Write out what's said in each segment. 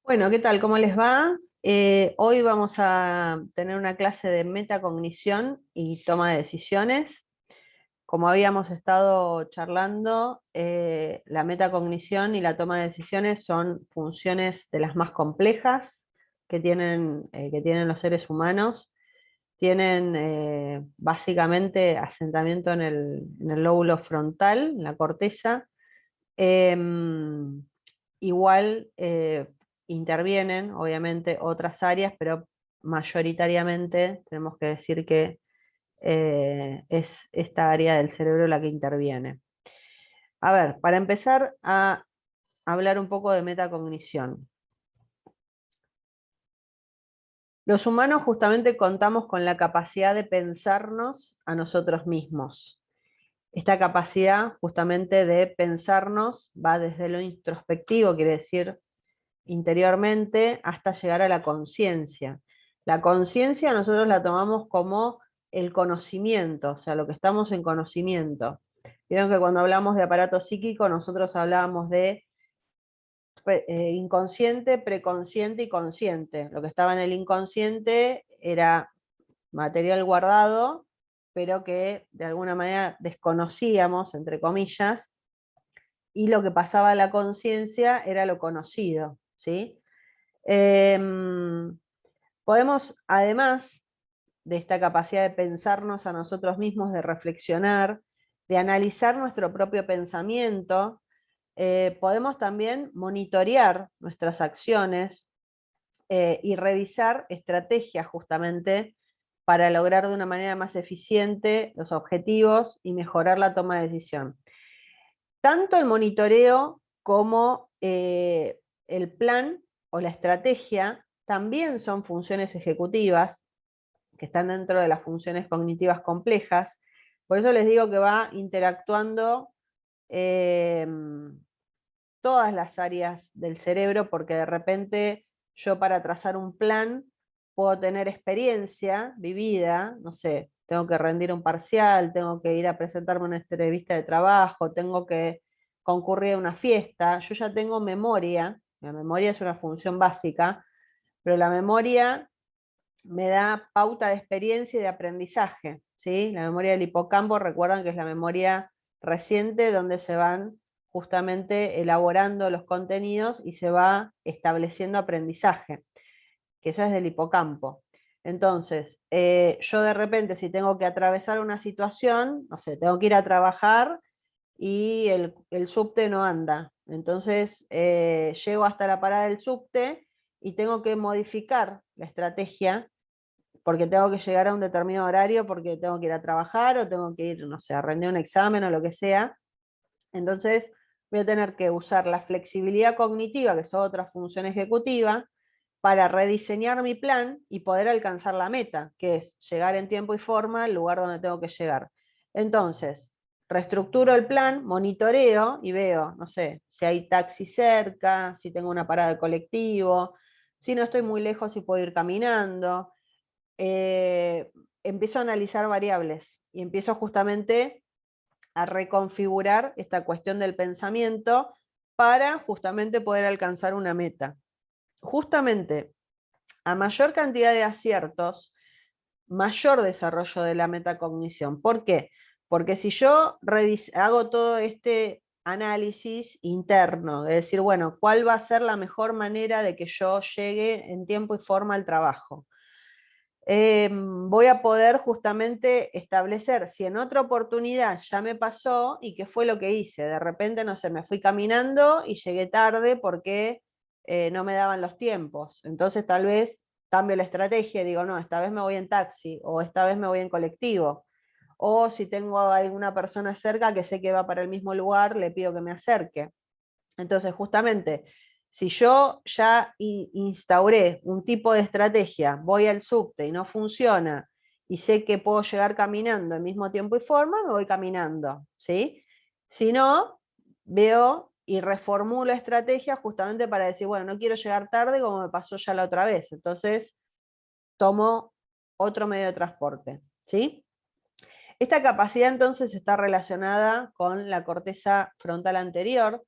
Bueno, ¿qué tal? ¿Cómo les va? Hoy vamos a tener una clase de metacognición y toma de decisiones. Como habíamos estado charlando, la metacognición y la toma de decisiones son funciones de las más complejas que tienen los seres humanos. Tienen básicamente asentamiento en el lóbulo frontal, en la corteza. Em, Igual intervienen, obviamente, otras áreas, pero mayoritariamente tenemos que decir que es esta área del cerebro la que interviene. A ver, para empezar a hablar un poco de metacognición. Los humanos justamente contamos con la capacidad de pensarnos a nosotros mismos. Esta capacidad justamente de pensarnos va desde lo introspectivo, quiere decir interiormente, hasta llegar a la conciencia. La conciencia nosotros la tomamos como el conocimiento, o sea, lo que estamos en conocimiento. Vieron que cuando hablamos de aparato psíquico, nosotros hablábamos de inconsciente, preconsciente y consciente. Lo que estaba en el inconsciente era material guardado, pero que de alguna manera desconocíamos, entre comillas, y lo que pasaba a la conciencia era lo conocido, ¿sí? Podemos, además de esta capacidad de pensarnos a nosotros mismos, de reflexionar, de analizar nuestro propio pensamiento, podemos también monitorear nuestras acciones y revisar estrategias justamente para lograr de una manera más eficiente los objetivos y mejorar la toma de decisión. Tanto el monitoreo como el plan o la estrategia también son funciones ejecutivas que están dentro de las funciones cognitivas complejas. Por eso les digo que va interactuando eh, todas las áreas del cerebro, porque de repente yo para trazar un plan puedo tener experiencia vivida, no sé, tengo que rendir un parcial, tengo que ir a presentarme una entrevista de trabajo, tengo que concurrir a una fiesta, yo ya tengo memoria, la memoria es una función básica, pero la memoria me da pauta de experiencia y de aprendizaje, ¿sí? La memoria del hipocampo, recuerdan que es la memoria reciente donde se van justamente elaborando los contenidos y se va estableciendo aprendizaje, que esa es del hipocampo. Entonces, yo de repente si tengo que atravesar una situación, no sé, tengo que ir a trabajar y el subte no anda. Entonces, llego hasta la parada del subte y tengo que modificar la estrategia porque tengo que llegar a un determinado horario, porque tengo que ir a trabajar o tengo que ir, no sé, a rendir un examen o lo que sea. Entonces voy a tener que usar la flexibilidad cognitiva, que es otra función ejecutiva, para rediseñar mi plan y poder alcanzar la meta, que es llegar en tiempo y forma al lugar donde tengo que llegar. Entonces, reestructuro el plan, monitoreo y veo, no sé, si hay taxi cerca, si tengo una parada de colectivo, si no estoy muy lejos, si puedo ir caminando, eh, empiezo a analizar variables y empiezo justamente a reconfigurar esta cuestión del pensamiento para justamente poder alcanzar una meta. Justamente, a mayor cantidad de aciertos, mayor desarrollo de la metacognición. ¿Por qué? Porque si yo hago todo este análisis interno, de decir, bueno, ¿cuál va a ser la mejor manera de que yo llegue en tiempo y forma al trabajo? Voy a poder justamente establecer si en otra oportunidad ya me pasó y qué fue lo que hice. De repente, no sé, me fui caminando y llegué tarde porque no me daban los tiempos. Entonces tal vez cambio la estrategia y digo, no, esta vez me voy en taxi o esta vez me voy en colectivo. O si tengo a alguna persona cerca que sé que va para el mismo lugar, le pido que me acerque. Entonces, justamente, si yo ya instauré un tipo de estrategia, voy al subte y no funciona, y sé que puedo llegar caminando al mismo tiempo y forma, me voy caminando, ¿sí? Si no, veo y reformulo estrategia justamente para decir, bueno, no quiero llegar tarde como me pasó ya la otra vez. Entonces, tomo otro medio de transporte, ¿sí? Esta capacidad entonces está relacionada con la corteza frontal anterior.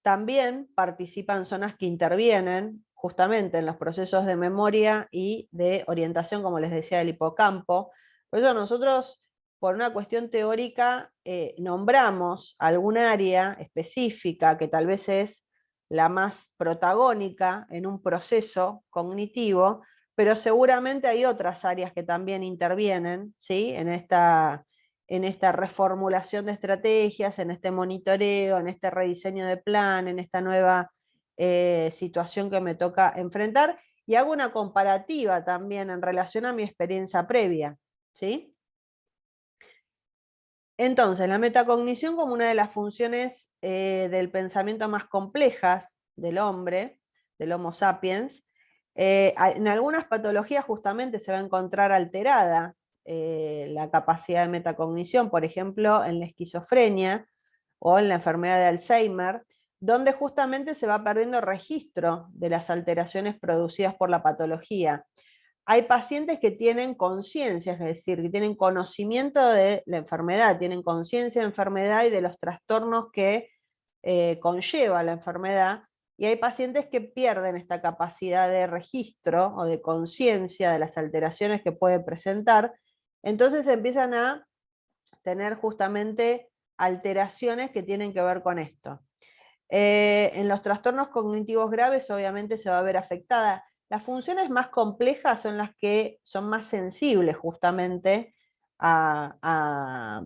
También participan zonas que intervienen justamente en los procesos de memoria y de orientación, como les decía, del hipocampo. Por eso nosotros, por una cuestión teórica, nombramos algún área específica que tal vez es la más protagónica en un proceso cognitivo, pero seguramente hay otras áreas que también intervienen, ¿sí? en esta reformulación de estrategias, en este monitoreo, en este rediseño de plan, en esta nueva situación que me toca enfrentar, y hago una comparativa también en relación a mi experiencia previa, ¿sí? Entonces, la metacognición como una de las funciones del pensamiento más complejas del hombre, del Homo sapiens, en algunas patologías justamente se va a encontrar alterada la capacidad de metacognición, por ejemplo, en la esquizofrenia o en la enfermedad de Alzheimer, donde justamente se va perdiendo registro de las alteraciones producidas por la patología. Hay pacientes que tienen conciencia, es decir, que tienen conocimiento de la enfermedad, tienen conciencia de la enfermedad y de los trastornos que conlleva la enfermedad, y hay pacientes que pierden esta capacidad de registro o de conciencia de las alteraciones que puede presentar, entonces empiezan a tener justamente alteraciones que tienen que ver con esto. En los trastornos cognitivos graves obviamente se va a ver afectada. Las funciones más complejas son las que son más sensibles justamente a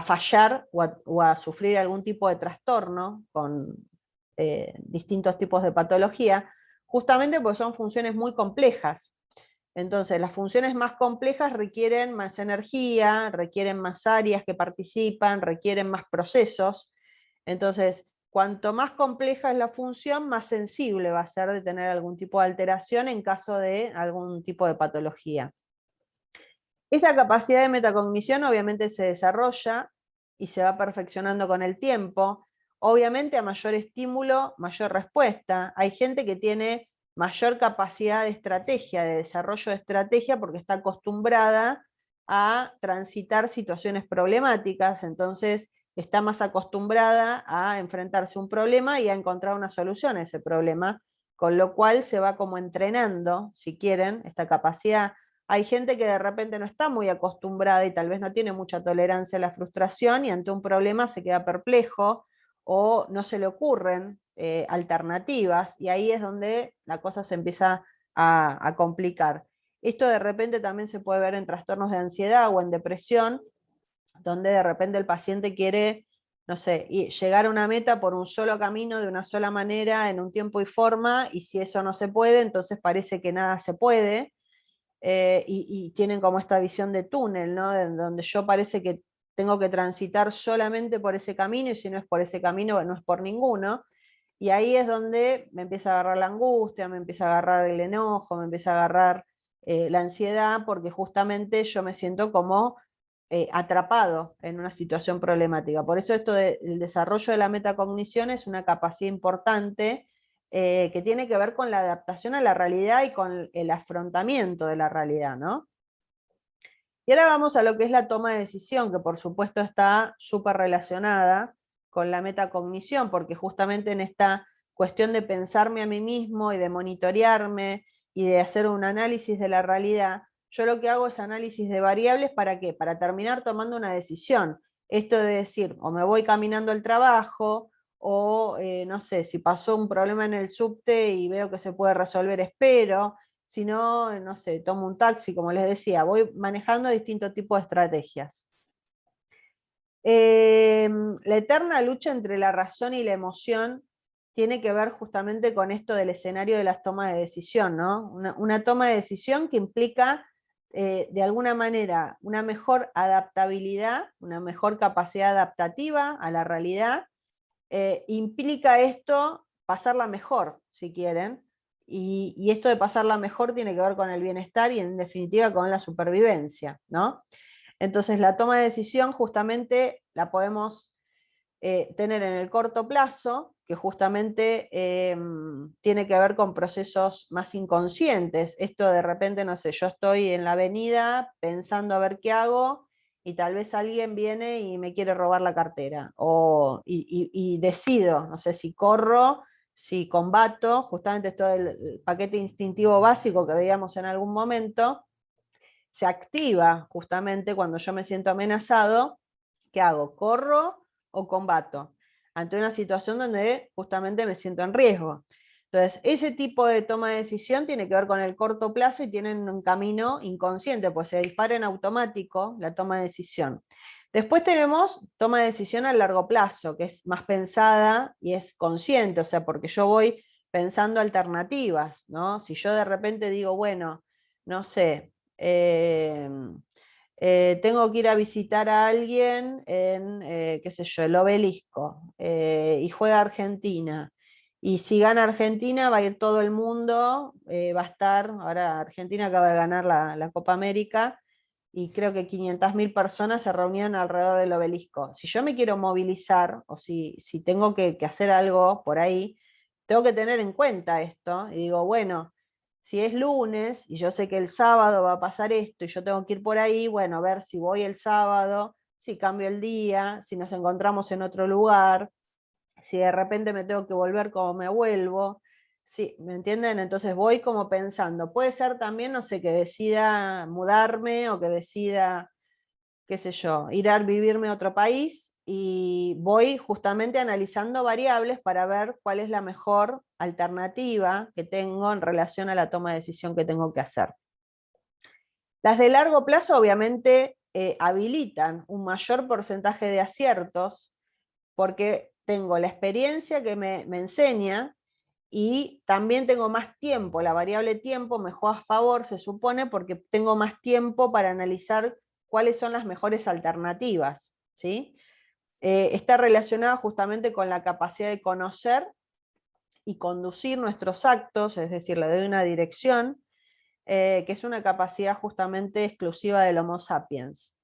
fallar o a sufrir algún tipo de trastorno con distintos tipos de patología, justamente porque son funciones muy complejas. Entonces, las funciones más complejas requieren más energía, requieren más áreas que participan, requieren más procesos. Entonces, cuanto más compleja es la función, más sensible va a ser de tener algún tipo de alteración en caso de algún tipo de patología. Esta capacidad de metacognición obviamente se desarrolla y se va perfeccionando con el tiempo. Obviamente a mayor estímulo, mayor respuesta. Hay gente que tiene mayor capacidad de estrategia, de desarrollo de estrategia, porque está acostumbrada a transitar situaciones problemáticas, entonces está más acostumbrada a enfrentarse a un problema y a encontrar una solución a ese problema, con lo cual se va como entrenando, si quieren, esta capacidad. Hay gente que de repente no está muy acostumbrada y tal vez no tiene mucha tolerancia a la frustración y ante un problema se queda perplejo o no se le ocurren alternativas, y ahí es donde la cosa se empieza a complicar. Esto de repente también se puede ver en trastornos de ansiedad o en depresión, donde de repente el paciente quiere, no sé, llegar a una meta por un solo camino, de una sola manera, en un tiempo y forma, y si eso no se puede, entonces parece que nada se puede. Y tienen como esta visión de túnel, ¿no? De donde yo parece que tengo que transitar solamente por ese camino, y si no es por ese camino, no es por ninguno. Y ahí es donde me empieza a agarrar la angustia, me empieza a agarrar el enojo, me empieza a agarrar la ansiedad, porque justamente yo me siento como atrapado en una situación problemática. Por eso esto del desarrollo de la metacognición es una capacidad importante que tiene que ver con la adaptación a la realidad y con el afrontamiento de la realidad, ¿no? Y ahora vamos a lo que es la toma de decisión, que por supuesto está súper relacionada con la metacognición, porque justamente en esta cuestión de pensarme a mí mismo y de monitorearme y de hacer un análisis de la realidad, yo lo que hago es análisis de variables. ¿Para qué? Para terminar tomando una decisión. Esto de decir, o me voy caminando al trabajo, o no sé, si pasó un problema en el subte y veo que se puede resolver, espero. Si no, no sé, tomo un taxi, como les decía, voy manejando distintos tipos de estrategias. La eterna lucha entre la razón y la emoción tiene que ver justamente con esto del escenario de las tomas de decisión, ¿no? Una toma de decisión que implica, de alguna manera, una mejor adaptabilidad, una mejor capacidad adaptativa a la realidad. Implica esto pasarla mejor, si quieren, y esto de pasarla mejor tiene que ver con el bienestar y en definitiva con la supervivencia, ¿no? Entonces la toma de decisión justamente la podemos tener en el corto plazo, que justamente tiene que ver con procesos más inconscientes. Esto de repente, no sé, yo estoy en la avenida pensando a ver qué hago, y tal vez alguien viene y me quiere robar la cartera, y decido, no sé si corro si combato, justamente todo el paquete instintivo básico que veíamos en algún momento, se activa justamente cuando yo me siento amenazado. ¿Qué hago? ¿Corro o combato? Ante una situación donde justamente me siento en riesgo. Entonces, ese tipo de toma de decisión tiene que ver con el corto plazo y tienen un camino inconsciente, pues se dispara en automático la toma de decisión. Después tenemos toma de decisión a largo plazo, que es más pensada y es consciente, o sea, porque yo voy pensando alternativas, ¿no? Si yo de repente digo, bueno, no sé, tengo que ir a visitar a alguien en, qué sé yo, el Obelisco, y juega Argentina. Y si gana Argentina, va a ir todo el mundo, va a estar, ahora Argentina acaba de ganar la Copa América, y creo que 500.000 personas se reunían alrededor del Obelisco. Si yo me quiero movilizar, o si tengo que hacer algo por ahí, tengo que tener en cuenta esto, y digo, bueno, si es lunes y yo sé que el sábado va a pasar esto y yo tengo que ir por ahí, bueno, a ver si voy el sábado, si cambio el día, si nos encontramos en otro lugar, si de repente me tengo que volver como me vuelvo. Sí, ¿me entienden? Entonces voy como pensando. Puede ser también, no sé, que decida mudarme o que decida, qué sé yo, ir a vivirme a otro país, y voy justamente analizando variables para ver cuál es la mejor alternativa que tengo en relación a la toma de decisión que tengo que hacer. Las de largo plazo obviamente habilitan un mayor porcentaje de aciertos porque tengo la experiencia que me enseña, y también tengo más tiempo. La variable tiempo me juega a favor, se supone, porque tengo más tiempo para analizar cuáles son las mejores alternativas, ¿sí? Está relacionada justamente con la capacidad de conocer y conducir nuestros actos, es decir, le doy una dirección, que es una capacidad justamente exclusiva del Homo sapiens.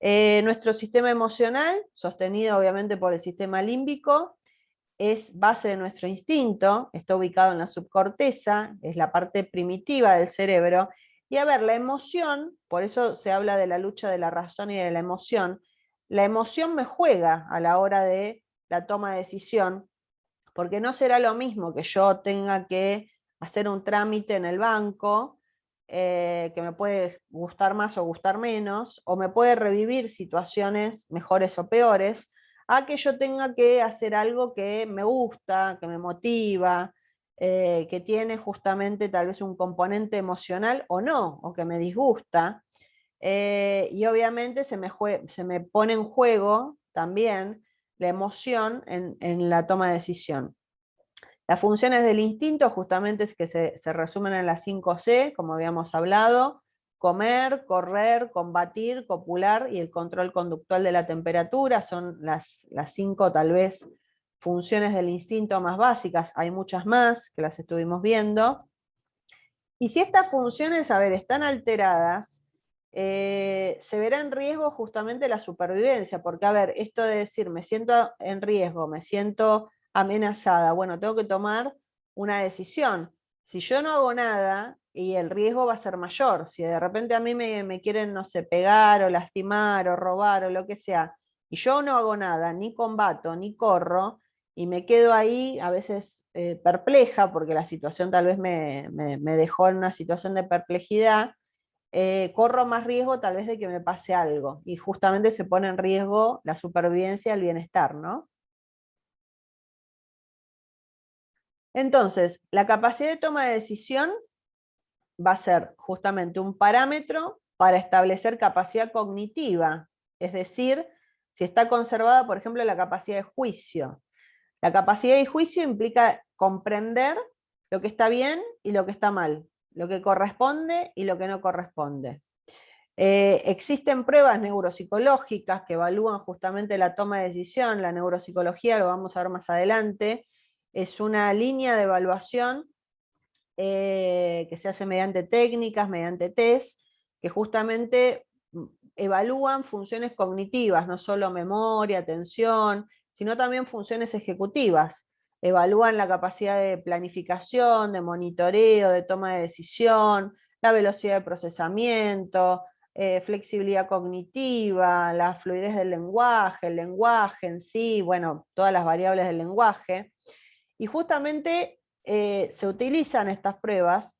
Nuestro sistema emocional, sostenido obviamente por el sistema límbico, es base de nuestro instinto, está ubicado en la subcorteza, es la parte primitiva del cerebro. Y a ver, la emoción, por eso se habla de la lucha de la razón y de la emoción me juega a la hora de la toma de decisión, porque no será lo mismo que yo tenga que hacer un trámite en el banco, que me puede gustar más o gustar menos, o me puede revivir situaciones mejores o peores, a que yo tenga que hacer algo que me gusta, que me motiva, que tiene justamente tal vez un componente emocional o no, o que me disgusta. Y obviamente se me pone en juego también la emoción en la toma de decisión. Las funciones del instinto justamente es que se resumen en las 5C, como habíamos hablado: comer, correr, combatir, copular y el control conductual de la temperatura. Son las 5 tal vez funciones del instinto más básicas. Hay muchas más que las estuvimos viendo. Y si estas funciones, a ver, están alteradas, se verá en riesgo justamente la supervivencia, porque, a ver, esto de decir, me siento en riesgo, me siento amenazada, bueno, tengo que tomar una decisión. Si yo no hago nada, y el riesgo va a ser mayor, si de repente a mí me quieren, no sé, pegar o lastimar o robar o lo que sea, y yo no hago nada, ni combato, ni corro, y me quedo ahí a veces perpleja, porque la situación tal vez me dejó en una situación de perplejidad, corro más riesgo tal vez de que me pase algo, y justamente se pone en riesgo la supervivencia y el bienestar, ¿no? Entonces, la capacidad de toma de decisión va a ser justamente un parámetro para establecer capacidad cognitiva, es decir, si está conservada, por ejemplo, la capacidad de juicio. La capacidad de juicio implica comprender lo que está bien y lo que está mal, lo que corresponde y lo que no corresponde. Existen pruebas neuropsicológicas que evalúan justamente la toma de decisión. La neuropsicología, lo vamos a ver más adelante, es una línea de evaluación que se hace mediante técnicas, mediante test, que justamente evalúan funciones cognitivas, no solo memoria, atención, sino también funciones ejecutivas. Evalúan la capacidad de planificación, de monitoreo, de toma de decisión, la velocidad de procesamiento, flexibilidad cognitiva, la fluidez del lenguaje, el lenguaje en sí, bueno, todas las variables del lenguaje. Y justamente se utilizan estas pruebas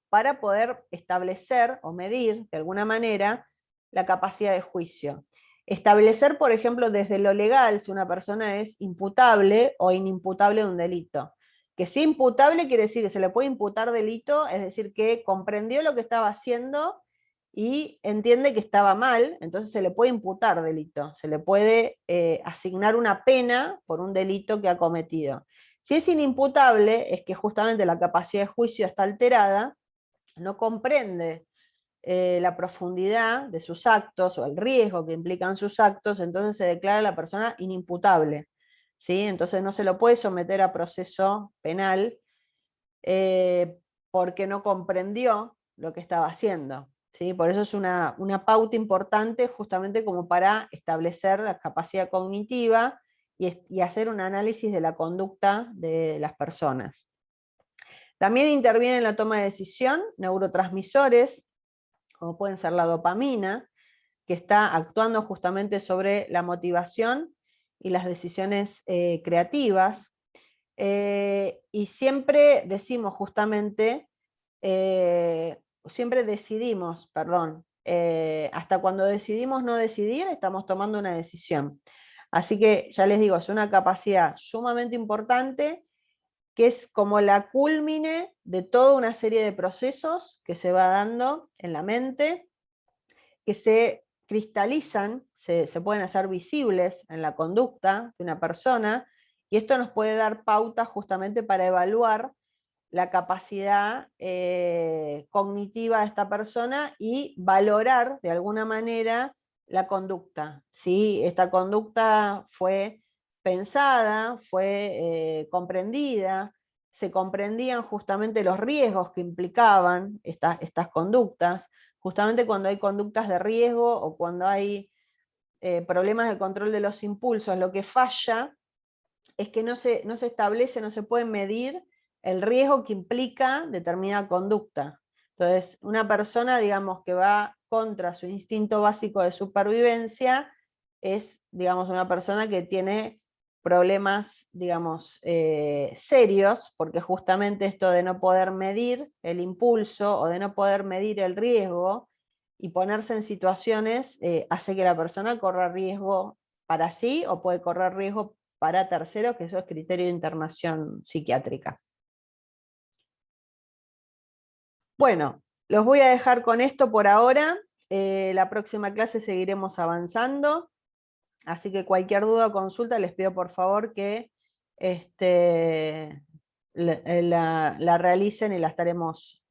para poder establecer o medir de alguna manera la capacidad de juicio. Establecer, por ejemplo, desde lo legal si una persona es imputable o inimputable de un delito. Que si imputable quiere decir que se le puede imputar delito, es decir, que comprendió lo que estaba haciendo y entiende que estaba mal, entonces se le puede imputar delito, se le puede asignar una pena por un delito que ha cometido. Si es inimputable, es que justamente la capacidad de juicio está alterada, no comprende la profundidad de sus actos o el riesgo que implican sus actos, entonces se declara a la persona inimputable. ¿Sí? Entonces no se lo puede someter a proceso penal porque no comprendió lo que estaba haciendo. ¿Sí? Por eso es una pauta importante justamente como para establecer la capacidad cognitiva y hacer un análisis de la conducta de las personas. También intervienen en la toma de decisión neurotransmisores, como pueden ser la dopamina, que está actuando justamente sobre la motivación y las decisiones creativas. Y siempre decimos justamente, siempre decidimos, perdón, hasta cuando decidimos no decidir, estamos tomando una decisión. Así que ya les digo, es una capacidad sumamente importante que es como la cúlmine de toda una serie de procesos que se va dando en la mente, que se cristalizan, se pueden hacer visibles en la conducta de una persona, y esto nos puede dar pautas justamente para evaluar la capacidad cognitiva de esta persona y valorar de alguna manera la conducta. ¿Sí? Esta conducta fue pensada, fue comprendida, se comprendían justamente los riesgos que implicaban estas conductas. Justamente cuando hay conductas de riesgo o cuando hay problemas de control de los impulsos, lo que falla es que no se establece, no se puede medir el riesgo que implica determinada conducta. Entonces, una persona, digamos, que va contra su instinto básico de supervivencia, es, digamos, una persona que tiene problemas, digamos, serios, porque justamente esto de no poder medir el impulso o de no poder medir el riesgo y ponerse en situaciones hace que la persona corra riesgo para sí o puede correr riesgo para terceros, que eso es criterio de internación psiquiátrica. Bueno, los voy a dejar con esto por ahora. La próxima clase seguiremos avanzando. Así que cualquier duda o consulta les pido por favor que la realicen y la estaremos